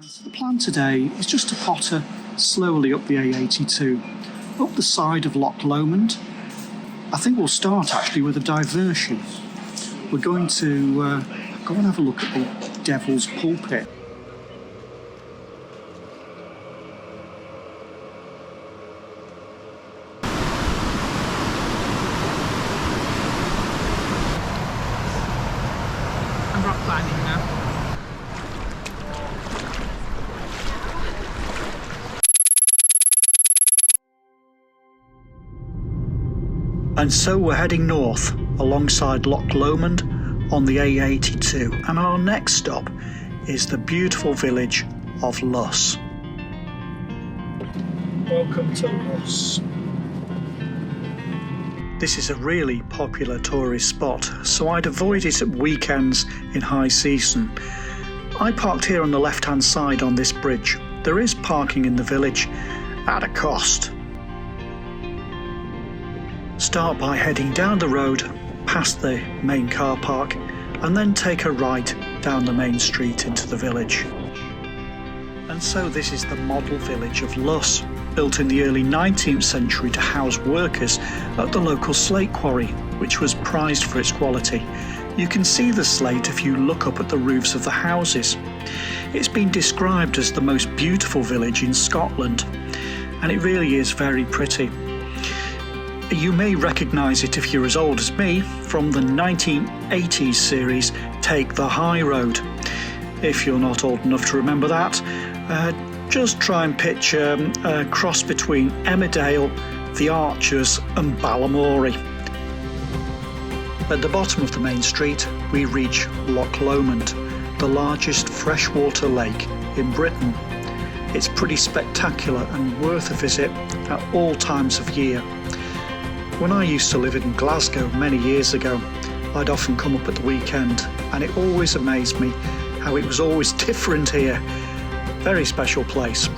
So the plan today is just to potter slowly up the A82, up the side of Loch Lomond. I think we'll start actually with a diversion. We're going to go and have a look at the Devil's Pulpit. I'm rock climbing now. And so we're heading north alongside Loch Lomond on the A82, and our next stop is the beautiful village of Luss. Welcome to Luss. This is a really popular tourist spot, so I'd avoid it at weekends in high season. I parked here on the left hand side on this bridge. There is parking in the village at a cost. Start by heading down the road past the main car park and then take a right down the main street into the village. And so this is the model village of Luss, built in the early 19th century to house workers at the local slate quarry, which was prized for its quality. You can see the slate if you look up at the roofs of the houses. It's been described as the most beautiful village in Scotland, and it really is very pretty. You may recognise it if you're as old as me from the 1980s series Take the High Road. If you're not old enough to remember that, just try and picture a cross between Emmerdale, The Archers and Balamory. At the bottom of the main street we reach Loch Lomond, the largest freshwater lake in Britain. It's pretty spectacular and worth a visit at all times of year. When I used to live in Glasgow many years ago, I'd often come up at the weekend, and it always amazed me how it was always different here. Very special place.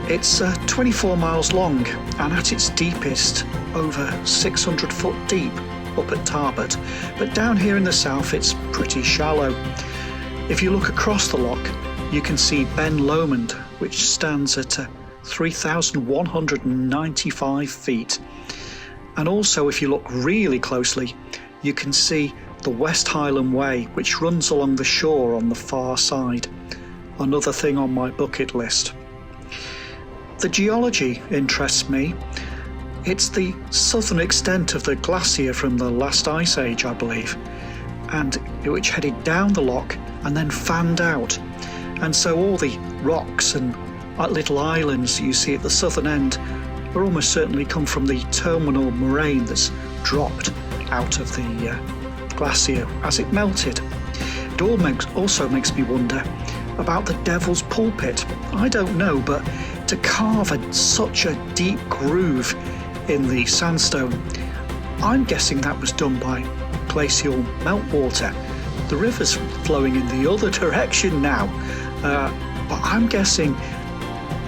It's 24 miles long and at its deepest over 600 foot deep up at Tarbet, but down here in the south it's pretty shallow. If you look across the loch you can see Glen Lomond, which stands at 3,195 feet. And also if you look really closely you can see the West Highland Way, which runs along the shore on the far side. Another thing on my bucket list. The geology interests me. It's the southern extent of the glacier from the last ice age, I believe, and which headed down the loch and then fanned out. And so all the rocks and little islands you see at the southern end are almost certainly come from the terminal moraine that's dropped out of the glacier as it melted. It also makes me wonder about the Devil's Pulpit. I don't know, but to carve such a deep groove in the sandstone, I'm guessing that was done by glacial meltwater. The river's flowing in the other direction now, but I'm guessing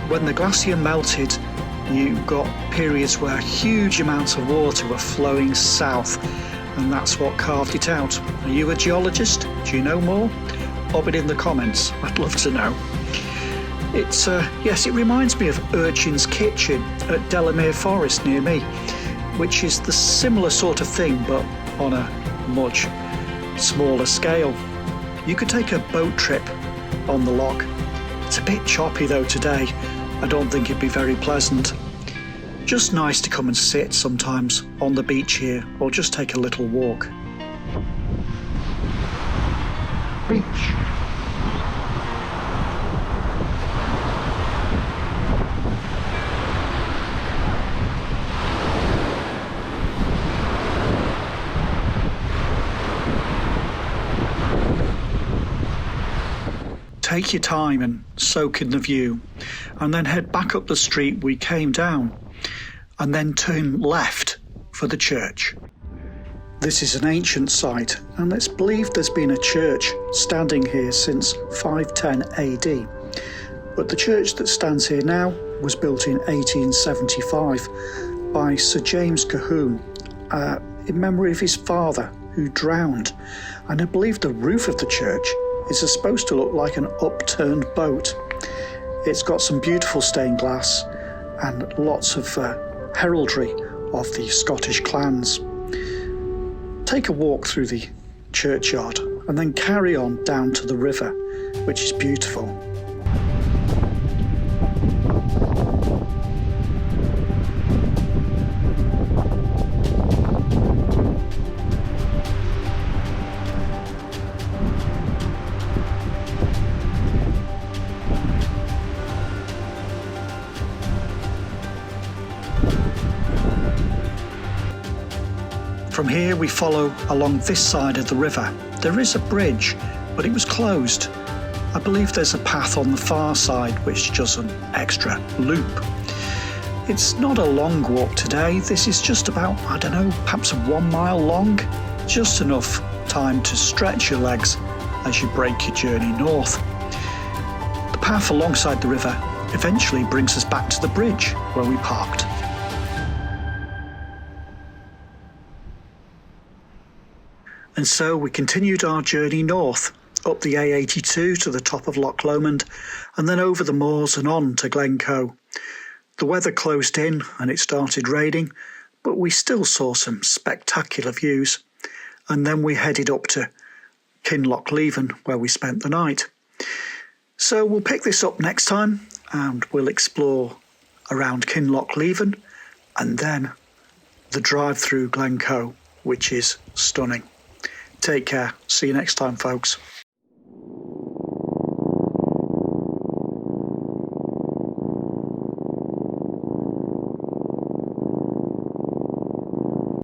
when the glacier melted you got periods where huge amounts of water were flowing south, and that's what carved it out. Are you a geologist? Do you know more? Pop it in the comments, I'd love to know. It's yes, it reminds me of Urchin's Kitchen at Delamere Forest near me, which is the similar sort of thing but on a much smaller scale. You could take a boat trip on the loch. It's a bit choppy though today. I don't think it'd be very pleasant. Just nice to come and sit sometimes on the beach here, or just take a little walk. Beach. Take your time and soak in the view, and then head back up the street we came down, and then turn left for the church. This is an ancient site, and it's believed there's been a church standing here since 510 AD. But the church that stands here now was built in 1875 by Sir James Colquhoun in memory of his father who drowned, and I believe the roof of the church is supposed to look like an upturned boat. It's got some beautiful stained glass and lots of heraldry of the Scottish clans. Take a walk through the churchyard and then carry on down to the river, which is beautiful. From here we follow along this side of the river. There is a bridge, but it was closed. I believe there's a path on the far side which does an extra loop. It's not a long walk today. This is just about, perhaps 1 mile long. Just enough time to stretch your legs as you break your journey north. The path alongside the river eventually brings us back to the bridge where we parked. And so we continued our journey north, up the A82 to the top of Loch Lomond, and then over the moors and on to Glen Coe. The weather closed in and it started raining, but we still saw some spectacular views. And then we headed up to Loch Lomond, where we spent the night. So we'll pick this up next time, and we'll explore around Loch Lomond, and then the drive through Glen Coe, which is stunning. Take care. See you next time, folks.